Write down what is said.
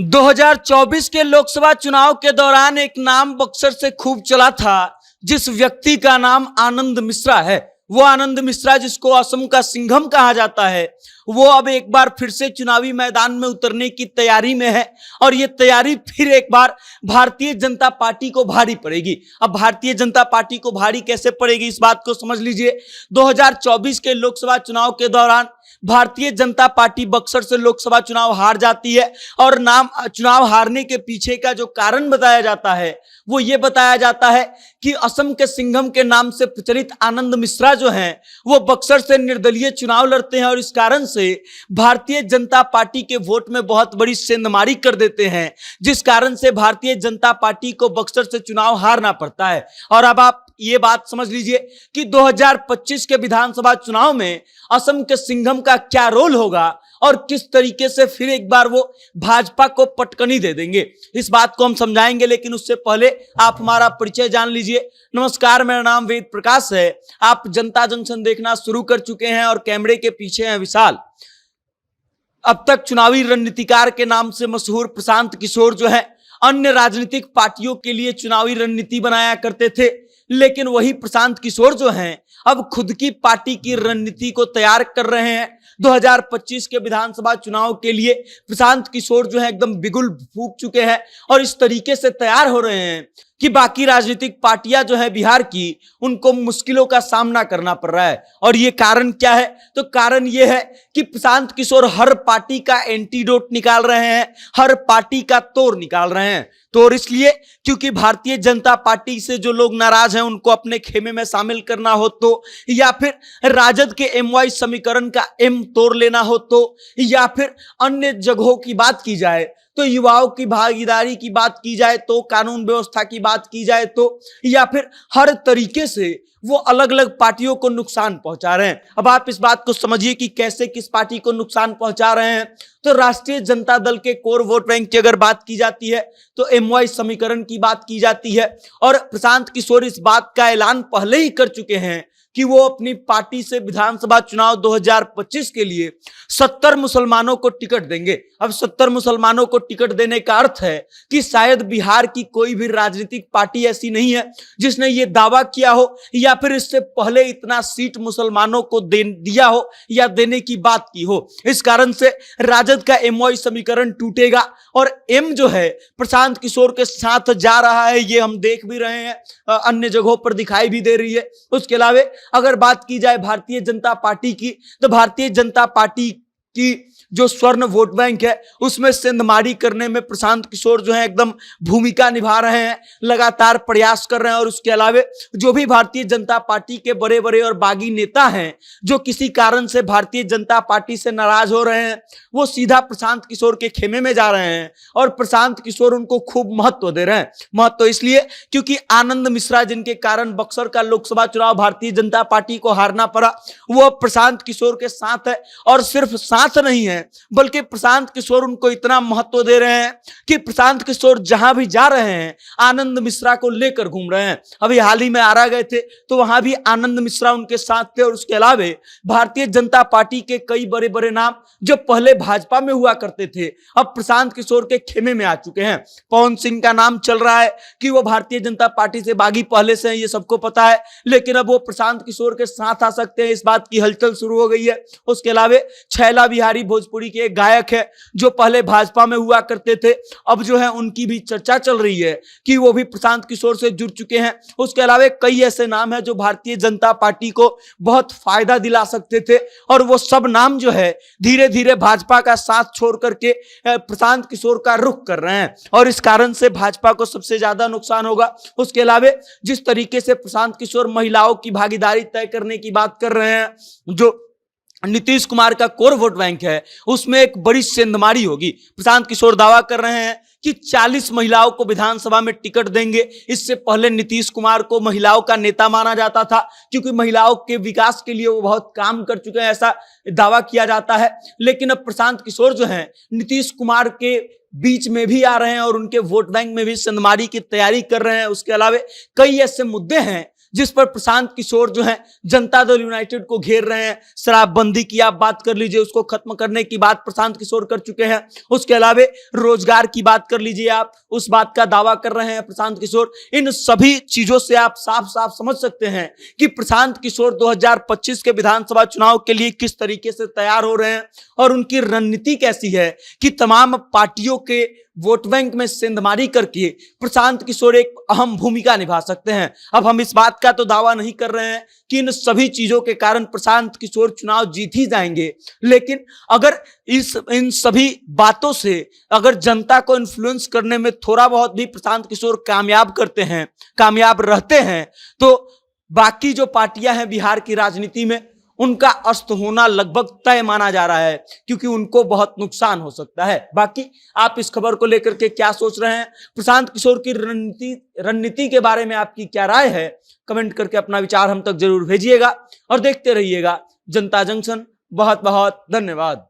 2024 के लोकसभा चुनाव के दौरान एक नाम बक्सर से खूब चला था, जिस व्यक्ति का नाम आनंद मिश्रा है। वो आनंद मिश्रा, जिसको असम का सिंघम कहा जाता है, वो अब एक बार फिर से चुनावी मैदान में उतरने की तैयारी में है। और ये तैयारी फिर एक बार भारतीय जनता पार्टी को भारी पड़ेगी। अब भारतीय जनता पार्टी को भारी कैसे पड़ेगी, इस बात को समझ लीजिए। 2024 के लोकसभा चुनाव के दौरान भारतीय जनता पार्टी बक्सर से लोकसभा चुनाव हार जाती है। और चुनाव हारने के पीछे का जो कारण बताया जाता है, वो ये बताया जाता है कि असम के सिंघम के नाम से प्रचलित आनंद मिश्रा जो हैं, वो बक्सर से निर्दलीय चुनाव लड़ते हैं और इस कारण से भारतीय जनता पार्टी के वोट में बहुत बड़ी सेंधमारी कर देते हैं, जिस कारण से भारतीय जनता पार्टी को बक्सर से चुनाव हारना पड़ता है। और अब आप ये बात समझ लीजिए कि 2025 के विधानसभा चुनाव में असम के सिंघम का क्या रोल होगा और किस तरीके से फिर एक बार वो भाजपा को पटकनी दे देंगे, इस बात को हम समझाएंगे। लेकिन उससे पहले आप हमारा परिचय जान लीजिए। नमस्कार, मेरा नाम वेद प्रकाश है। आप जनता जंक्शन देखना शुरू कर चुके हैं और कैमरे के पीछे हैं विशाल। अब तक चुनावी रणनीतिकार के नाम से मशहूर प्रशांत किशोर जो है, अन्य राजनीतिक पार्टियों के लिए चुनावी रणनीति बनाया करते थे। लेकिन वही प्रशांत किशोर जो हैं, अब खुद की पार्टी की रणनीति को तैयार कर रहे हैं। 2025 के विधानसभा चुनाव के लिए प्रशांत किशोर जो है एकदम बिगुल फूंक चुके हैं और इस तरीके से तैयार हो रहे हैं कि बाकी राजनीतिक पार्टियां जो है बिहार की, उनको मुश्किलों का सामना करना पड़ रहा है। और ये कारण क्या है? तो कारण ये है कि प्रशांत किशोर हर पार्टी का एंटीडोट निकाल रहे हैं, हर पार्टी का तोड़ निकाल रहे हैं। तोड़ इसलिए क्योंकि भारतीय जनता पार्टी से जो लोग नाराज हैं, उनको अपने खेमे में शामिल करना हो तो, या फिर राजद के MY समीकरण का M तोड़ लेना हो तो, या फिर अन्य जगहों की बात की जाए तो युवाओं की भागीदारी की बात की जाए तो, कानून व्यवस्था की बात की जाए तो, या फिर हर तरीके से वो अलग अलग पार्टियों को नुकसान पहुंचा रहे हैं। अब आप इस बात को समझिए कि कैसे किस पार्टी को नुकसान पहुंचा रहे हैं। तो राष्ट्रीय जनता दल के कोर वोट बैंक की अगर बात की जाती है तो MY समीकरण की बात की जाती है। और प्रशांत किशोर इस बात का ऐलान पहले ही कर चुके हैं कि वो अपनी पार्टी से विधानसभा चुनाव 2025 के लिए 70 मुसलमानों को टिकट देंगे। अब 70 मुसलमानों को टिकट देने का अर्थ है कि शायद बिहार की कोई भी राजनीतिक पार्टी ऐसी नहीं है जिसने ये दावा किया हो या फिर इससे पहले इतना सीट मुसलमानों को दिया हो या देने की बात की हो। इस कारण से राजद का MY समीकरण टूटेगा और M जो है प्रशांत किशोर के साथ जा रहा है, ये हम देख भी रहे हैं, अन्य जगहों पर दिखाई भी दे रही है। उसके अलावा अगर बात की जाए भारतीय जनता पार्टी की, तो भारतीय जनता पार्टी की जो स्वर्ण वोट बैंक है, उसमें सेंधमारी करने में प्रशांत किशोर जो है एकदम भूमिका निभा रहे हैं, लगातार प्रयास कर रहे हैं। और उसके अलावा जो भी भारतीय जनता पार्टी के बड़े बड़े और बागी नेता हैं जो किसी कारण से भारतीय जनता पार्टी से नाराज हो रहे हैं, वो सीधा प्रशांत किशोर के खेमे में जा रहे हैं और प्रशांत किशोर उनको खूब महत्व दे रहे हैं। महत्व इसलिए क्योंकि आनंद मिश्रा, जिनके कारण बक्सर का लोकसभा चुनाव भारतीय जनता पार्टी को हारना पड़ा, वो प्रशांत किशोर के साथ है। और सिर्फ साथ नहीं है, बल्कि प्रशांत किशोर उनको इतना महत्व दे रहे हैं कि प्रशांत किशोर जहां भी जा रहे हैं आनंद मिश्रा को लेकर घूम रहे हैं। अभी हाल ही में आरा गए थे तो वहां भी आनंद मिश्रा उनके साथ थे। और उसके अलावा भारतीय जनता पार्टी के कई बड़े बड़े नाम जो पहले भाजपा में हुआ करते थे, अब प्रशांत किशोर के खेमे में आ चुके हैं। पवन सिंह का नाम चल रहा है कि वो भारतीय जनता पार्टी से बागी पहले से हैं, ये सबको पता है, लेकिन अब वो प्रशांत किशोर के साथ आ सकते हैं, इस बात की हलचल शुरू हो गई है। उसके अलावा छैला बिहारी भोजपुरी के एक गायक है जो पहले भाजपा में हुआ करते थे, अब जो है उनकी भी चर्चा चल रही है कि वो भी प्रशांत किशोर से जुड़ चुके हैं। उसके अलावा कई ऐसे नाम हैं जो भारतीय जनता पार्टी को बहुत फायदा दिला सकते थे और वो सब नाम जो है धीरे धीरे भाजपा का साथ छोड़ करके प्रशांत किशोर का रुख कर रहे हैं और इस कारण से भाजपा को सबसे ज्यादा नुकसान होगा। उसके अलावा जिस तरीके से प्रशांत किशोर महिलाओं की भागीदारी तय करने की बात कर रहे हैं, जो नीतीश कुमार का कोर वोट बैंक है, उसमें एक बड़ी सेंधमारी होगी। प्रशांत किशोर दावा कर रहे हैं कि 40 महिलाओं को विधानसभा में टिकट देंगे। इससे पहले नीतीश कुमार को महिलाओं का नेता माना जाता था क्योंकि महिलाओं के विकास के लिए वो बहुत काम कर चुके हैं, ऐसा दावा किया जाता है। लेकिन अब प्रशांत किशोर जो हैं नीतीश कुमार के बीच में भी आ रहे हैं और उनके वोट बैंक में भी सेंधमारी की तैयारी कर रहे हैं। उसके अलावा कई ऐसे मुद्दे हैं जिस पर प्रशांत किशोर जो है जनता दल यूनाइटेड को घेर रहे हैं। शराबबंदी की आप बात कर लीजिए, उसको खत्म करने की बात प्रशांत किशोर कर चुके हैं। उसके अलावा रोजगार की बात कर लीजिए, आप उस बात का दावा कर रहे हैं प्रशांत किशोर। इन सभी चीजों से आप साफ साफ समझ सकते हैं कि प्रशांत किशोर 2025 के विधानसभा चुनाव के लिए किस तरीके से तैयार हो रहे हैं और उनकी रणनीति कैसी है कि तमाम पार्टियों के वोट बैंक में सेंधमारी करके प्रशांत किशोर एक अहम भूमिका निभा सकते हैं। अब हम इस बात का तो दावा नहीं कर रहे हैं कि इन सभी चीजों के कारण प्रशांत किशोर चुनाव जीत ही जाएंगे, लेकिन अगर इन सभी बातों से अगर जनता को इन्फ्लुएंस करने में थोड़ा बहुत भी प्रशांत किशोर कामयाब करते हैं, कामयाब रहते हैं, तो बाकी जो पार्टियां हैं बिहार की राजनीति में उनका अस्त होना लगभग तय माना जा रहा है, क्योंकि उनको बहुत नुकसान हो सकता है। बाकी आप इस खबर को लेकर के क्या सोच रहे हैं, प्रशांत किशोर की रणनीति के बारे में आपकी क्या राय है, कमेंट करके अपना विचार हम तक जरूर भेजिएगा और देखते रहिएगा जनता जंक्शन। बहुत बहुत धन्यवाद।